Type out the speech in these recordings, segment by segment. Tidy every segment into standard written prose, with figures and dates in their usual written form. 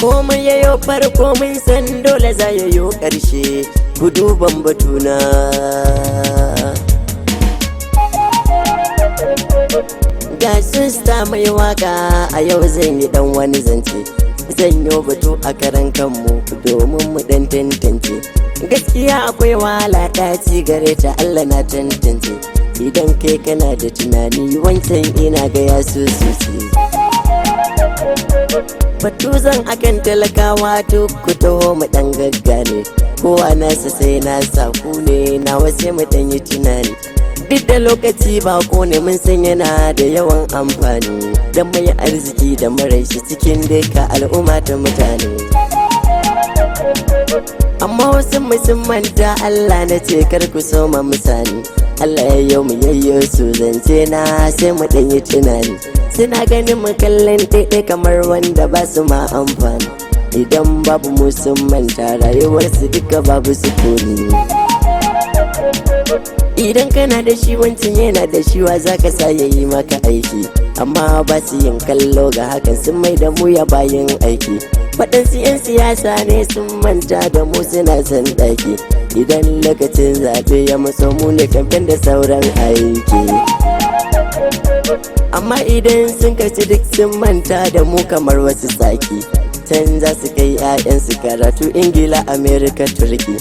Komai yayo farko mun san dole za yayo ƙarshe, ku duban batuna. Ga sista mai waka a yau zan yi dan wani zance, zan yi batu a karan kanmu domin mu dan tantance. Gaskiya akwai wahala ɗaci gare ta, Allah na tantance. Idan kai kana da tunani wancan ina ga ya susuce. Batu zan akan talakawa duk ku taho mu dan gaggane, kowa nasa sai nasa ku ne nawa sai mu dan yi tunani. Duk da lokaci bako ne mun san yana da yawan amfani, dan mai arziki da marai shi cikin duka al'umma ta mutane. Amma wasu manta Allah na ce kar ku soma misali, Allah yayyo mu yayyo su zance na sai mu dan yi tunani. Suna ganin mu kallon ɗaiɗai kamar wanda ba su ma amfani, idan babu mu sun manta rayuwarsu duka babu sukuni. Idan kana da shi wancan yana da shi, wa za ka sa ya yi maka aiki, amma ba su yin kallo ga hakan sun mai da mu ya bayan aiki. Waɗansu 'yan siyasa ne sun manta da mu suna son ɗaki, idan lokacin zaɓe ya matso mu ne kamfen da sauran aiki. Amma idan sun kaci duk sun manta da mu kamar wasu saki, can za su kai 'ya'yansu karatu Ingila, Amerika, Turki,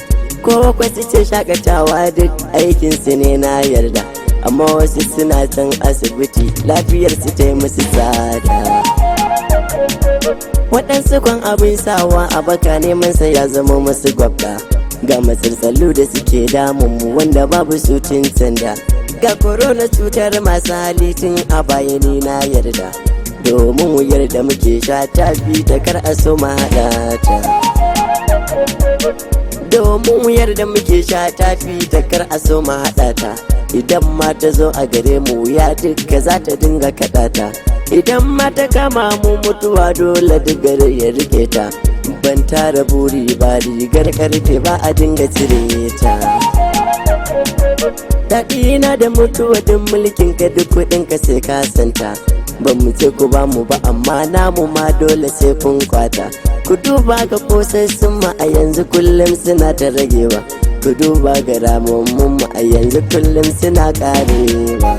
ko kwasu ce shakatawa duk aikinsu ne na yarda. Amma wasu suna can asibiti lafiyarsu ta yi musu tsada. Waɗansu kwan abin sawa a baka neman sa ya zama masu gwabda, ga matsaltsalu da suke damunmu wanda babu su tun sanda. Ga korona cutar masu halittun a bayani na yarda, domin wuyar da muke sha ta bi ta kar a so ma haɗa ta. Domin wuyar da muke sha ta fi ta kar a so ma haɗa ta. Idan ma ta zo a gare mu ya duka za ta dinga kaɗa ta. Idan ma ta kama mu mutuwa dole digar ya rike ta. Ban tara buri ba rigar karfe ba a dinga cire ta. Daɗi na da mutuwa din mulkin ka duk kuɗin ka sai ka santa. Ban mu ce ku ba mu ba amma namu ma dole sai kun kwata. Ku duba ga kosassun mu a yanzu kullum suna ta ragewa, ku duba ga ramammun mu a yanzu kullum suna karewa.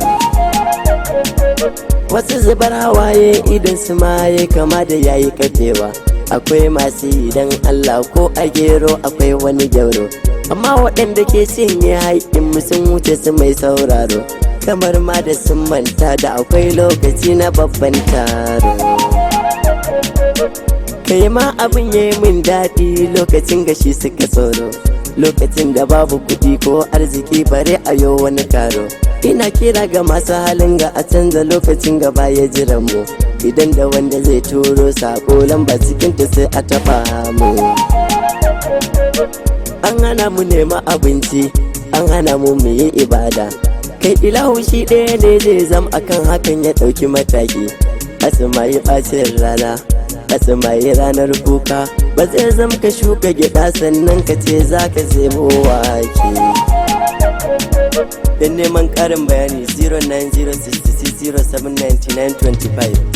Wasu zubar hawaye idan su maye kama da yayi kafewa, akwai masu idan Allah ko a gero akwai wani gyauro. Amma waɗanda ke cinye haƙin mu sun wuce su mai sauraro, kamar ma da sun manta da akwai lokaci na babban taro. Kai ma abin ya yi min daɗi lokacin gashi suka tsoro, lokacin da babu kuɗi ko arziki bare a yau wani karo. Ina kira ga masu halin ga a canza lokacin gaba ya jiran mu, idan da wanda zai turo sako lamba cikinta sai a taɓa mu. An hana mu nema abinci, an hana mu mu yi ibada, kai ilahu shi ɗaya ne zai zam akan hakan ya ɗauki mataki. Asma'i ɓacin rana, asma'i ranar kuka, ba zai zam ka shuka gyaɗa sannan ka ce za ka zemo wake. Don neman ƙarin bayani 09066079925.